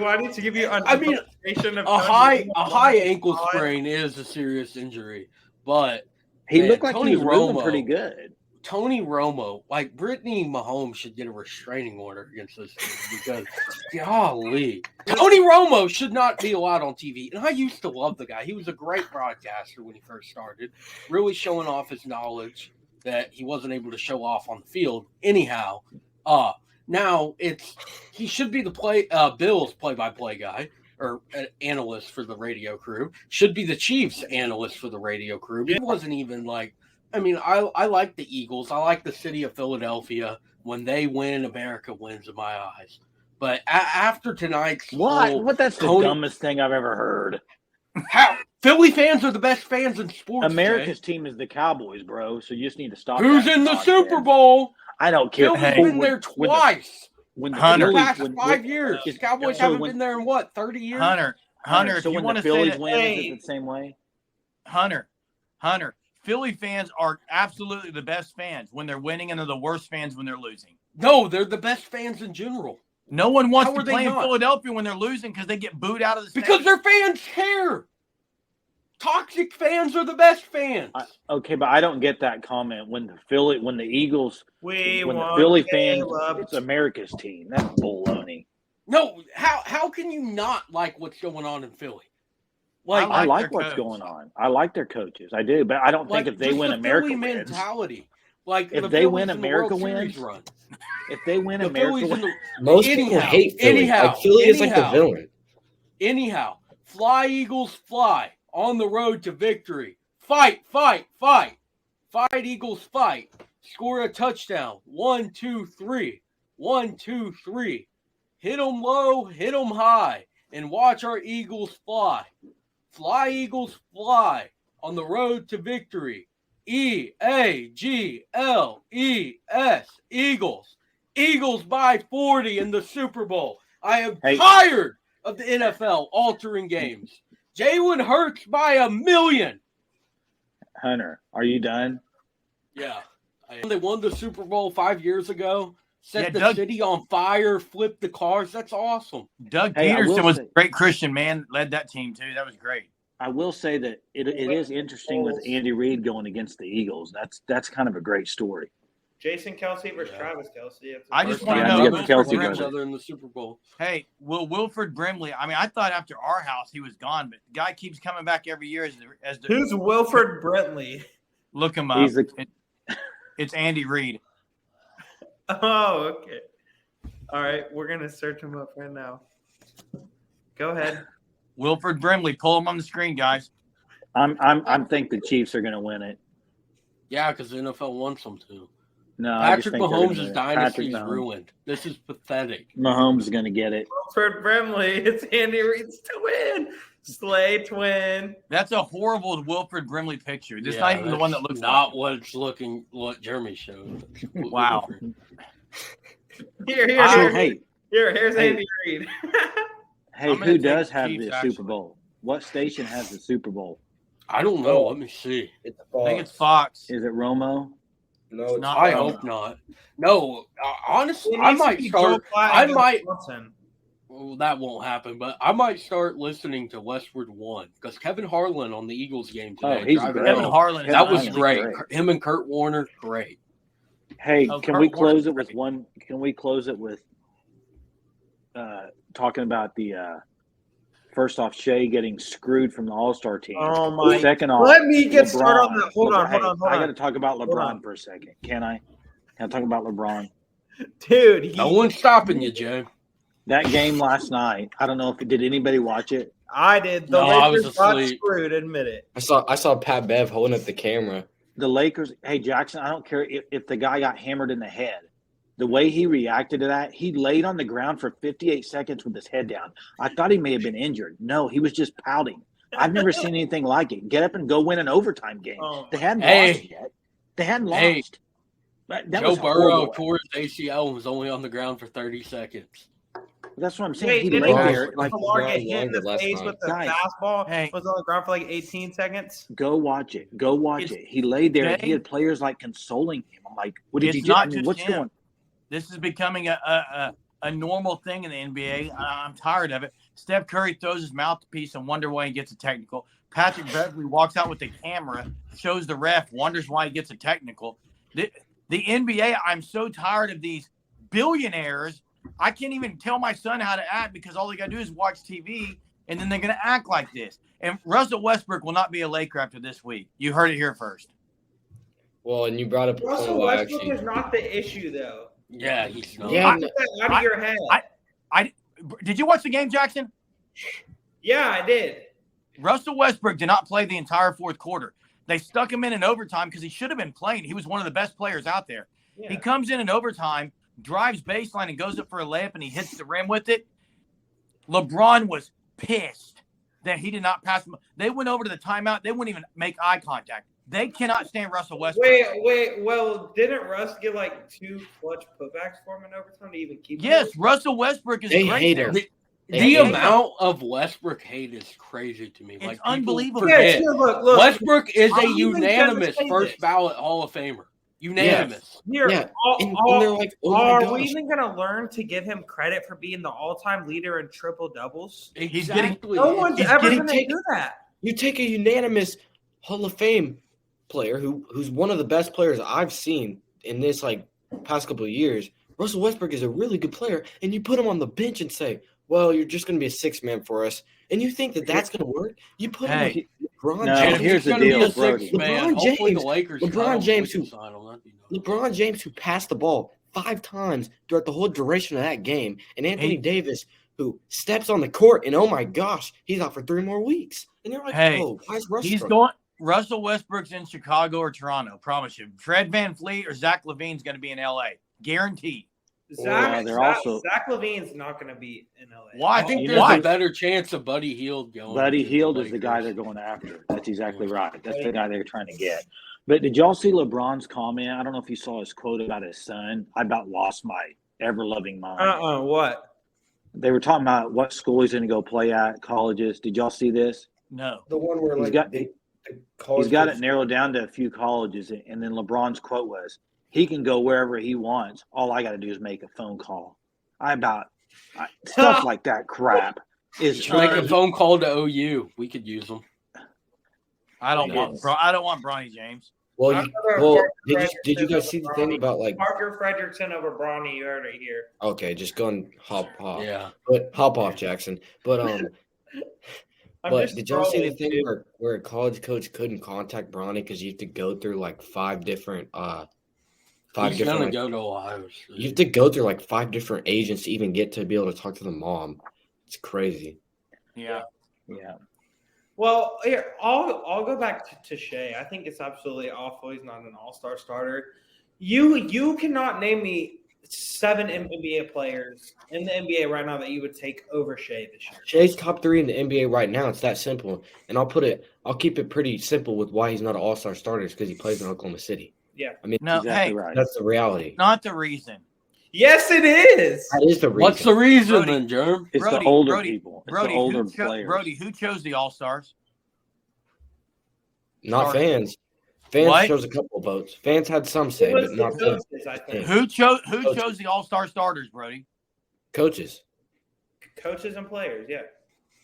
I need to give you? I mean, interpretation of A Tony high Romo? ankle sprain is a serious injury, but He Man, looked like Tony he was moving Romo. pretty good. Tony Romo, like Brittany Mahomes, should get a restraining order against this team because, golly, Tony Romo should not be allowed on TV. And I used to love the guy. He was a great broadcaster when he first started, really showing off his knowledge that he wasn't able to show off on the field. Anyhow, now he should be the Bills play-by-play guy or an analyst for the radio crew. Should be the Chiefs analyst for the radio crew. It wasn't even like. I mean, I like the Eagles. I like the city of Philadelphia. When they win, America wins in my eyes. But after tonight's What? That's the dumbest thing I've ever heard. How Philly fans are the best fans in sports. America's Jay. team is the Cowboys, bro. So you just need to stop. Who's in the Super Bowl? I don't care. Philly's been there twice. When the Hunter. In the Phillies, past 5 years. is- Cowboys so haven't when- been there in what, 30 years? Hunter, So if you when want the to say Phillies that, win, is it the same way? Hunter, Philly fans are absolutely the best fans when they're winning, and they're the worst fans when they're losing. No, they're the best fans in general. No one wants How to are they play in not? Philadelphia when they're losing because they get booed out of the Because stadium. their fans care. Toxic fans are the best fans. Okay, but I don't get that comment when the Eagles, We when the want Philly fans, Caleb. it's America's team. That's baloney. No, how can you not like what's going on in Philly? Like, I like like their what's coach. going on. I like their coaches. I do, but I don't think if they just win, the America Philly wins. mentality. Like If the they Phillies win, in the America World Series wins. Run. If they win, The America Phillies in wins. the Most people Anyhow, hate Philly. anyhow, Like Philly is like the anyhow. villain. Anyhow, fly Eagles fly on the road to victory. Fight, fight, fight. Fight Eagles fight. Score a touchdown. 1, 2, 3. 1, 2, 3. Hit them low, hit them high, and watch our Eagles fly. Fly Eagles fly on the road to victory. EAGLES. Eagles. Eagles by 40 in the Super Bowl. I am tired of the NFL altering games. Jalen Hurts by 1,000,000. Hunter, are you done? Yeah. They won the Super Bowl 5 years ago. Set Yeah, the Doug- city on fire, flipped the cars. That's awesome. Doug Hey, I will Peterson was say- a great Christian man, led that team too. That was great. I will say that it is interesting with Andy Reid going against the Eagles. That's kind of a great story. Jason Kelsey versus Yeah. Travis Kelsey. It's I just First wanna time know- they You got the Kelsey played each brothers. other in the Super Bowl. Hey, will Wilford Brimley? I mean, I thought after our house he was gone, but the guy keeps coming back every year. As the Who's Wilford Brentley? look him up. He's the It's Andy Reid. Oh, okay. All right, we're gonna search him up right now. Go ahead. Wilford Brimley. Pull him on the screen, guys. I'm think the Chiefs are going to win it. Yeah, because the NFL wants them to. No, I just Patrick think they're gonna Mahomes' win it. dynasty is Patrick Mahomes. ruined. This is pathetic. Mahomes is going to get it. Wilford Brimley. It's Andy Reid's twin. Slay twin. That's a horrible Wilford Brimley picture. This is Yeah, not even the one that that's looks not like. what Jeremy showed. Wow. Here, here's Hey. Andy Reid. Hey, I'm gonna who take does the have Chiefs, the actually. Super Bowl? What station has the Super Bowl? I don't know. Let me see. It's I think it's Fox. Is it Romo? No, It's it's not I Romo. hope not. No, honestly, It I needs to might be start. Joe Flacco I against might. Johnson. Well, that won't happen, but I might start listening to Westward One because Kevin Harlan on the Eagles game today. Oh, he's driving great. Kevin home, Harlan. is that was honestly great. Him and Kurt Warner, great. Hey, Oh, can Kurt we Warner's close it with great. one? Can we close it with talking about the first off Shea getting screwed from the All-Star team? Oh my! Second off, Let me get started on LeBron. that. Hold on, Hey, hold I got to on, talk about Hold LeBron on. for a second. Can I? Can I talk about LeBron? dude. No one's stopping you, Jay. That game last night. I don't know if did anybody watch it. I did. The No, I was Lakers got asleep. screwed. Admit it. I saw Pat Bev holding up the camera. The Lakers. Hey Jackson, I don't care if the guy got hammered in the head. The way he reacted to that, he laid on the ground for 58 seconds with his head down. I thought he may have been injured. No, he was just pouting. I've never seen anything like it. Get up and go win an overtime game. Oh, They hadn't Hey. lost yet. They hadn't Hey. lost. That Joe was Burrow horrible. tore his ACL and was only on the ground for 30 seconds. That's what I'm saying. Wait, he didn't laid Burrow- there like, Lamar get Burrow hit in the longer last face night. with the Guys. fastball? Hey. Was on the ground for like 18 seconds. go watch it. Go watch It's- it. He laid there. And Jay? he had players like consoling him. I'm like, what did It's you do? I not mean, just what's him. going? This is becoming a normal thing in the NBA. I'm tired of it. Steph Curry throws his mouthpiece and wonder why he gets a technical. Patrick Beverly walks out with the camera, shows the ref, wonders why he gets a technical. The NBA, I'm so tired of these billionaires. I can't even tell my son how to act because all they got to do is watch TV, and then they're going to act like this. And Russell Westbrook will not be a Laker after this week. You heard it here first. Well, and you brought up a point Russell why Westbrook actually. is not the issue, though. Yeah, he's not. Yeah, Get that out of your head. Did you watch the game, Jackson? Yeah, I did. Russell Westbrook did not play the entire fourth quarter. They stuck him in overtime because he should have been playing. He was one of the best players out there. Yeah. He comes in overtime, drives baseline, and goes up for a layup, and he hits the rim with it. LeBron was pissed that he did not pass him. They went over to the timeout. They wouldn't even make eye contact. They cannot stand Russell Westbrook. Wait. Well, didn't Russ get like 2 clutch putbacks for him in overtime to even keep him? Yes, Russell Westbrook is They great. hate there. him. The amount of Westbrook hate is crazy to me. It's Like people unbelievable. Yeah, forget. sure, look. Westbrook is I'm a even gonna unanimous say first this. ballot Hall of Famer. Unanimous. Here, Yeah, and they're like, oh are my we gosh. even going to learn to give him credit for being the all-time leader in triple doubles? He's getting- Exactly. No one's He's ever getting going to do that. You take a unanimous Hall of Fame player who's one of the best players I've seen in this like past couple of years. Russell Westbrook is a really good player, and you put him on the bench and say, "Well, you're just going to be a sixth man for us," and you think that that's going to work? You put him Hey. with LeBron No, James. here's the gonna be deal, a sixth Brody. man. LeBron Hopefully James- the Lakers LeBron sign him. James We who- can sign him. That'd be nice. LeBron James, who passed the ball 5 times throughout the whole duration of that game, and Anthony Hey. Davis, who steps on the court, and oh my gosh, he's out for 3 more weeks. And they're like, Hey, "Oh, why is Russ?" He's going. Russell Westbrook's in Chicago or Toronto. Promise you. Fred VanVleet or Zach LaVine's going to be in LA. Guaranteed. Zach they're Levine's not going to be in LA. Why? I think You there's know- a better chance of Buddy Hield going. Buddy to Hield is the guy they're Lakers. going after. That's exactly right. That's the guy they're trying to get. But did y'all see LeBron's comment? I don't know if you saw his quote about his son. I about lost my ever-loving mind. What? They were talking about what school he's going to go play at, colleges. Did y'all see this? No. The one where He's like got- the He's got it narrowed down to a few colleges. And then LeBron's quote was, he can go wherever he wants. All I got to do is make a phone call. Stuff like that crap is Should make a phone call to OU. We could use them. I don't Yes. want. I don't want Bronny James. Well, I'd you, rather well, Parker did you Frederickson guys see over the thing Bronny. about like? Parker Frederickson over Bronny. You heard it here. Okay, just go and hop off. Yeah. But hop off, Jackson. But I'm but just did y'all see the trolling, thing dude. where a college coach couldn't contact Bronny because you have to go through like 5 different He's gonna like, go to Ohio you State. have to go through like 5 different agents to even get to be able to talk to the mom. It's crazy. Yeah. Yeah. Well, here I'll go back to Shea. I think it's absolutely awful. He's not an all-star starter. You cannot name me 7 NBA players in the NBA right now that you would take over Shea this year. Shea's top 3 in the NBA right now. It's that simple. And I'll keep it pretty simple with why he's not an all-star starter because he plays in Oklahoma City. Yeah. I mean, No. Exactly Hey, right. that's the reality. not the reason. Yes, it is. That is the reason. What's the reason Brody. then, Germ? It's Brody, the older Brody, people. It's Brody, the older players. Brody, who chose the All Stars? Not Sorry. fans. Fans What? chose a couple of votes. Fans had some It say, was but the not fans. coaches, I think. Who chose Coaches. the All Star starters, Brody? Coaches. Coaches and players, yeah.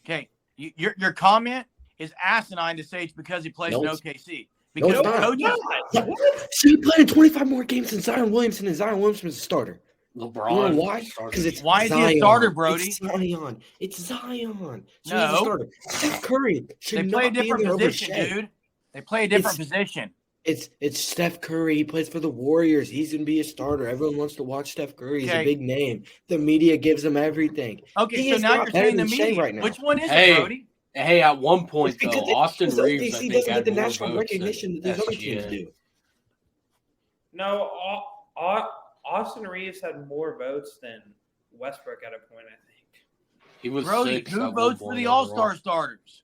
Okay, your comment is asinine to say it's because he plays No, in it's- OKC. no, Because it's not. coaches, So he played in 25 more games than Zion Williamson, and Zion Williamson is a starter. LeBron. You know why? Because it's Why is he a Zion. starter, Brody? It's Zion. It's Zion. So he's a No. starter. Steph Curry should they play a not be in different there over position, Shea. dude. They play a different It's- position. It's Steph Curry. He plays for the Warriors. He's gonna be a starter. Everyone wants to watch Steph Curry. He's Okay. a big name. The media gives him everything. Okay, He so is now not you're better saying the than Shea media. right now. Which one is Hey. it, Brody? Hey, at one point It's though, because Austin the Reeves I OKC think doesn't had get the more national votes than recognition that these other teams SGA. do. No, Austin Reeves had more votes than Westbrook at a point, I think. He was Brody, 6 who at one votes for point the overall. All Star starters?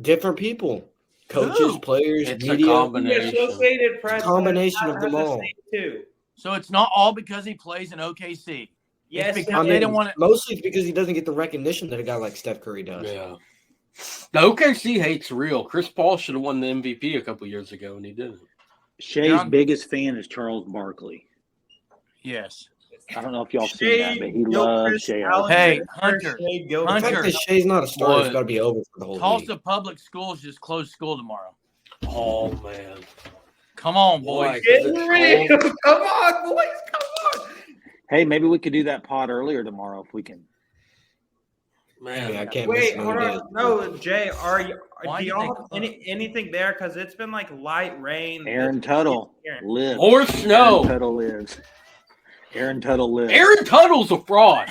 Different people, coaches, Who? players, It's a media. The combination. Associated Press combination has of them the all. same too. So it's not all because he plays in OKC. Yes, because it I they mean, don't want to. mostly it's because he doesn't get the recognition that a guy like Steph Curry does. Yeah. The OKC hate's real. Chris Paul should have won the MVP a couple years ago, and he didn't. Shay's John- biggest fan is Charles Barkley. Yes. I don't know if y'all seen that, but he Gilchrist, loves Shea. Alexander, Hey, Hunter. Shea The Gilchrist. fact Hunter. that Shea's not a starter has What? got to be over for the whole Tulsa league. Public Schools just closed school tomorrow. Oh man. Come on, boys. Boy. Getting real. Come on, boys. Come on. Hey, maybe we could do that pod earlier tomorrow if we can. Man, I can't Wait, miss hold another on. No, Jay, Why do did y'all they have close? anything there? Because it's been like light rain. Aaron Tuttle lives. Or Aaron snow. Tuttle lives. Aaron Tuttle lives. Aaron Tuttle's a fraud.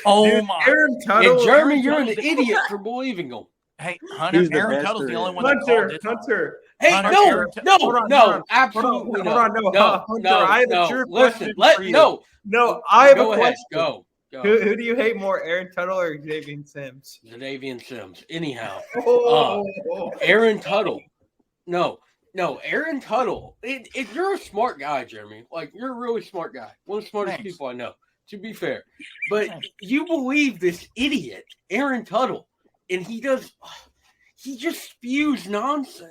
Oh Dude, my! Aaron Tuttle. And Jeremy, Aaron you're an Tuttle's- idiot for believing him. Hey, Hunter, He's the Aaron best Tuttle's the there only is. one that called this. Hunter. Hey, Hunter, no, Aaron- no, hold on, no, hold on. absolutely Hold on, no, no, Hunter, no, I have a no. true Listen, question let for you. no. No, I have Go a ahead, question. go. Who do you hate more, Aaron Tuttle or Xavier Sims? Xavier Sims. Anyhow, Oh, Aaron Tuttle. No, Aaron Tuttle. You're a smart guy, Jeremy. Like, you're a really smart guy. One of the smartest Thanks. people I know, to be fair. But you believe this idiot, Aaron Tuttle, and he just spews nonsense.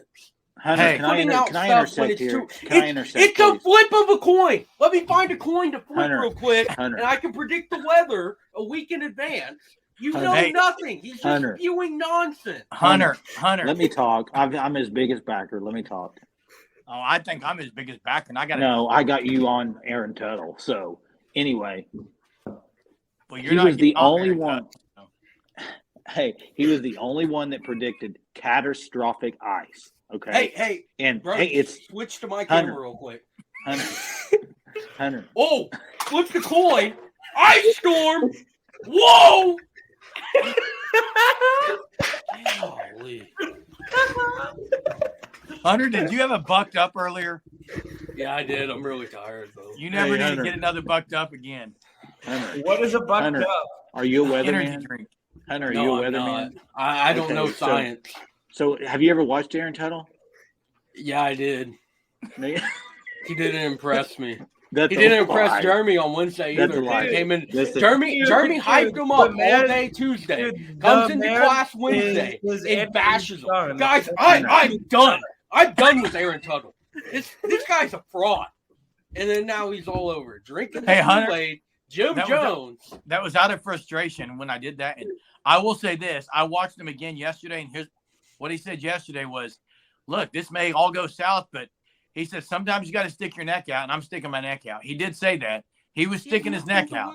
Hunter, Hey, can I Putting out can I stuff when intersect it's here? true. Can I intersect, It's a please? flip of a coin. Let me find a coin to flip Hunter, real quick, Hunter. and I can predict the weather a week in advance. You Hunter. know Hey. nothing. He's just Hunter. spewing nonsense. Hunter. Let me talk. I'm his biggest backer. Let me talk. Oh, I think I'm his biggest backer, and I got No, I got you on Aaron Tuttle. So anyway, Well, he you're not was the getting on only Aaron one. Tuttle. Hey, he was the only one that predicted catastrophic ice. Okay, Hey, and bro, hey, it's switch to my Hunter. camera real quick. Hunter. Hunter. Oh, flip the coin. Ice storm. Whoa. Golly. Hunter, did you have a bucked up earlier? Yeah, I did. I'm really tired though. You never Hey, need Hunter. to get another bucked up again. Hunter. what is a bucked Hunter. up? Are you a Energy weatherman? drink. Hunter, are No, you a I'm not. weatherman? I don't Okay, know so- science. So have you ever watched Aaron Tuttle? Yeah, I did. No, He didn't impress me. That's He didn't a impress lie. Jeremy on Wednesday That's either. a lie. He came in. Listen, Jeremy Dude, hyped him the up man- all day Tuesday. Dude, Comes the into man class Wednesday is and Anthony bashes him. Dunn. Guys, Hunter. I'm done. I'm done with Aaron Tuttle. This guy's a fraud. And then now he's all over drinking Hey, the Hunter, Kool-Aid. Jim that was a- Jones. That was out of frustration when I did that. And I will say this: I watched him again yesterday, and here's what he said yesterday was, "Look, this may all go south, but." He said, sometimes you got to stick your neck out, and I'm sticking my neck out. He did say that. He was sticking his neck out.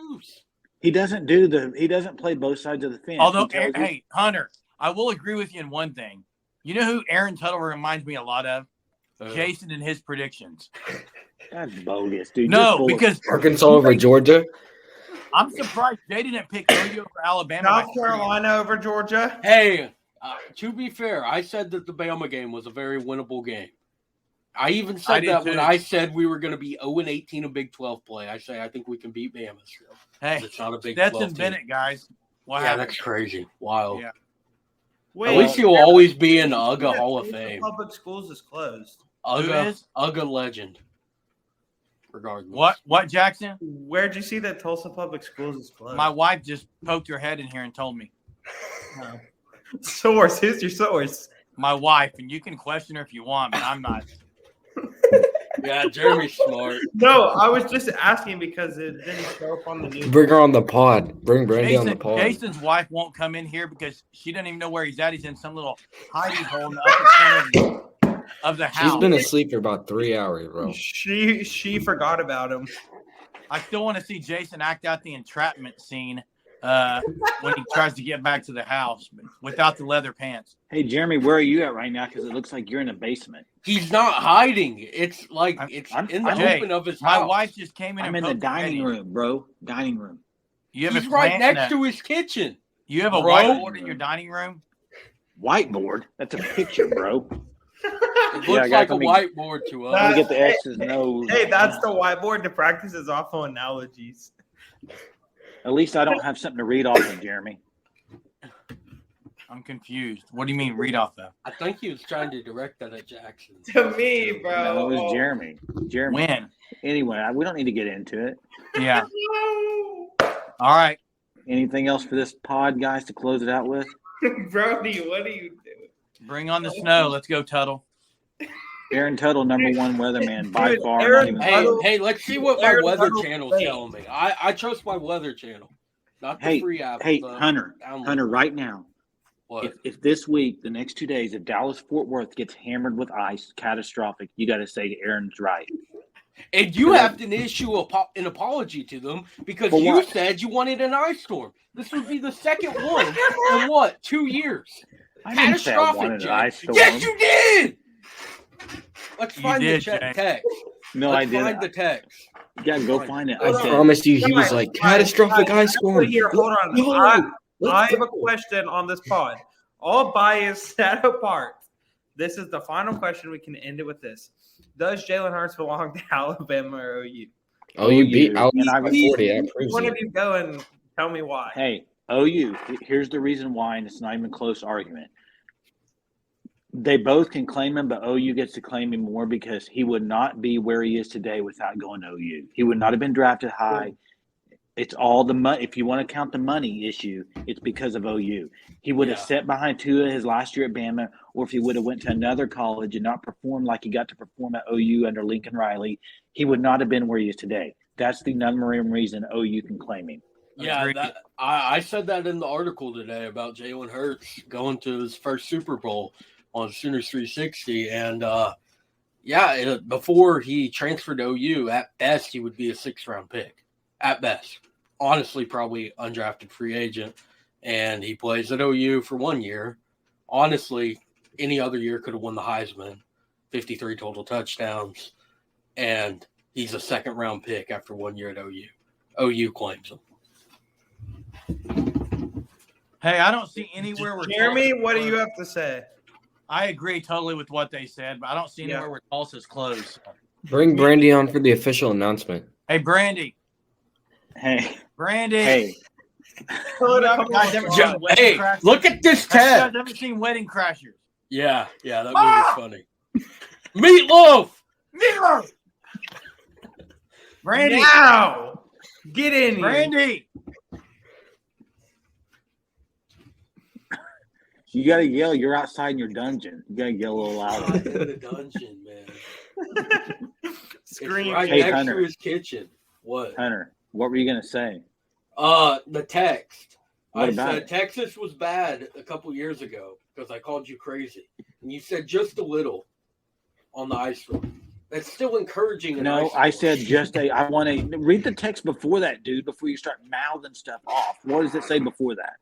he doesn't play both sides of the fence. Although, He tells you- hey, Hunter, I will agree with you in one thing. You know who Aaron Tuttle reminds me a lot of? Jason and his predictions. that's bogus, dude. You're No, full of- because Arkansas over Georgia. I'm surprised they didn't pick OU over Alabama. South Carolina over Georgia. Hey, to be fair, I said that the Bama game was a very winnable game. I even I said did that when too. I said we were going to be 0-18 in Big 12 play. I say I think we can beat Bama still. Hey, It's not a Big Stetson 12 team. Bennett, guys. What Yeah, happened? that's crazy. Wild. Yeah. Wait, At least he'll always be in the UGA Hall of Tulsa Fame. Public schools is closed. Who is? UGA legend. Regardless. What, Jackson? Where'd you see that Tulsa Public Schools is closed? My wife just poked her head in here and told me. source. Who's your source? My wife, and you can question her if you want, but I'm not. Yeah, Jeremy's smart. No, I was just asking because it didn't show up on the news. Bring her on the pod. Bring Brandy on the Jason, pod. Jason's wife won't come in here because she doesn't even know where he's at. He's in some little hidey hole in the upper corner of the She's house. been asleep for about 3 hours, bro. She forgot about him. I still want to see Jason act out the entrapment scene when he tries to get back to the house but without the leather pants. Hey, Jeremy, where are you at right now? Because it looks like you're in a basement. He's not hiding. It's like it's I'm- in the Jay, open of his My house. wife just came in I'm and in the poked her head dining in. room, bro. Dining room. You have He's a right plant next to his kitchen. You have a Bro. whiteboard in your dining room? Whiteboard. That's a picture, bro. It Yeah, looks guys, like a let me- whiteboard to us. Let me get the X's and O's. Hey, that's the whiteboard to practice his awful analogies. At least I don't have something to read off of, Jeremy. I'm confused. What do you mean read off of? I think he was trying to direct that at Jackson. To me, bro. No, it was Jeremy. Jeremy. When? Anyway, we don't need to get into it. Yeah. No. All right. Anything else for this pod, guys, to close it out with? Brody, what are you doing? Bring on the snow. Let's go, Tuttle. Aaron Tuttle, number one weatherman by Dude, far. Aaron Not even Hey, Tuttle- hey, let's see what my Aaron weather Tuttle channel's played. telling me. I trust my weather channel, not the Hey, free app. hey, the Hunter, download. Hunter, right now, What? If this week, the next 2 days, if Dallas Fort Worth gets hammered with ice, catastrophic, you got to say Aaron's right. And you have to issue an apology to them because For you what? said you wanted an ice storm. This would be the second one in what, 2 years? I didn't say I Catastrophic, wanted an Jay. ice storm. Yes, you did. Let's You find did, the Jay. text. No, Let's I didn't. find the text. You got to go find it. I I said, promised you he was Guys, like guys, catastrophic guys, ice storm. Here, hold on. No, I let's have a go. question on this pod. All bias set apart. This is the final question. We can end it with this. Does Jalen Hurts belong to Alabama or OU? Oh, you beat And Alabama I by was- 40. That proves One it. of you go and tell me why. hey, OU, here's the reason why, and it's not even a close argument. They both can claim him, but OU gets to claim him more because he would not be where he is today without going to OU. He would not have been drafted high. It's all the money. If you want to count the money issue, it's because of OU. He would have Yeah. sat behind Tua his last year at Bama, or if he would have went to another college and not performed like he got to perform at OU under Lincoln Riley, he would not have been where he is today. That's the number one reason OU can claim him. Yeah, Agreed. I said that in the article today about Jalen Hurts going to his first Super Bowl on Sooners 360. And, before he transferred to OU, at best, he would be a 6th-round pick. At best. Honestly, probably undrafted free agent. And he plays at OU for 1 year. Honestly, any other year could have won the Heisman. 53 total touchdowns. And he's a 2nd-round pick after 1 year at OU. OU claims him. Hey, I don't see anywhere where Jeremy, Tulsa's what do you close. have to say? I agree totally with what they said, but I don't see anywhere Yeah. where Tulsa's close. Bring Brandy on for the official announcement. Hey, Brandy. Hey, Brandy. hey, Hold You on, haven't- guys ever hold seen on. Wedding Hey, Crashers? look at this Have you guys tab. ever seen Wedding Crashers? Yeah, that movie's funny. Meatloaf. Meatloaf. Brandy. Now, get in here. Brandy. you got to yell. You're outside in your dungeon. You got to yell a little I'm louder. in the dungeon, man. Scream. It's right Hey, next Hunter. to his kitchen. What? Hunter, what were you going to say? The text. What I about said it? Texas was bad a couple years ago because I called you crazy, and you said just a little on the ice storm. That's still encouraging. No, I said I want to read the text before that, dude, before you start mouthing stuff off. What does it say before that?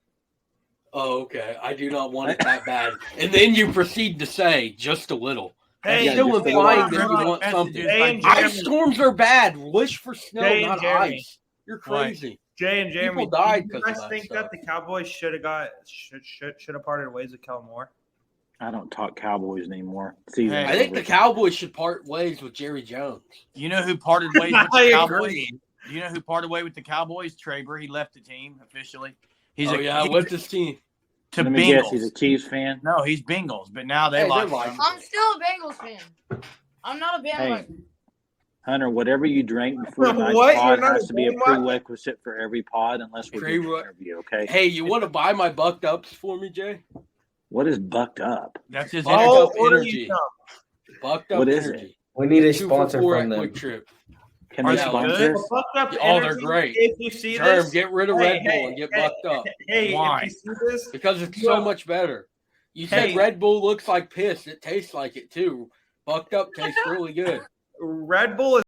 Oh, okay. I do not want it that bad. And then you proceed to say just a little. That's Hey, still just a implying little. that you want something. Hey, and Ice Jeremy. storms are bad. Wish for snow, Jay and not Jeremy. ice. You're Right. crazy. Jay and Jeremy, People died do you 'cause guys of that think stuff. that the Cowboys should have parted ways with Kellen Moore? I don't talk Cowboys anymore. Season Hey, I think the over. Cowboys should part ways with Jerry Jones. You know who parted ways with I the Cowboys? agree. Do you know who parted ways with the Cowboys? Traber. He left the team officially. He's What's his team? to Let me guess, Bengals. he's a Chiefs fan. No, he's Bengals, but now they Hey, lost. they're him. I'm still a Bengals fan. I'm not a bandwagon. Hunter, whatever you drank before tonight's What? pod You're not has a to be a bandwagon? prerequisite for every pod unless we're doing an Pre- interview, okay? Hey, you want to buy my bucked ups for me, Jay? What is bucked up? That's his. Bucked Oh, up order energy. you some. Bucked up What is energy. We need a 2 for sponsor $4 from at them. Quick Trip. Can Are they they sponsor good? us? Fucked up Oh, they're energy, great. If you see Germ, this, get rid of Hey, Red Bull hey, and get hey, bucked up hey, Why? if you see this, because it's you so have- much better. You said Hey. Red Bull looks like piss. It tastes like it too. Bucked up tastes really good. Red Bull is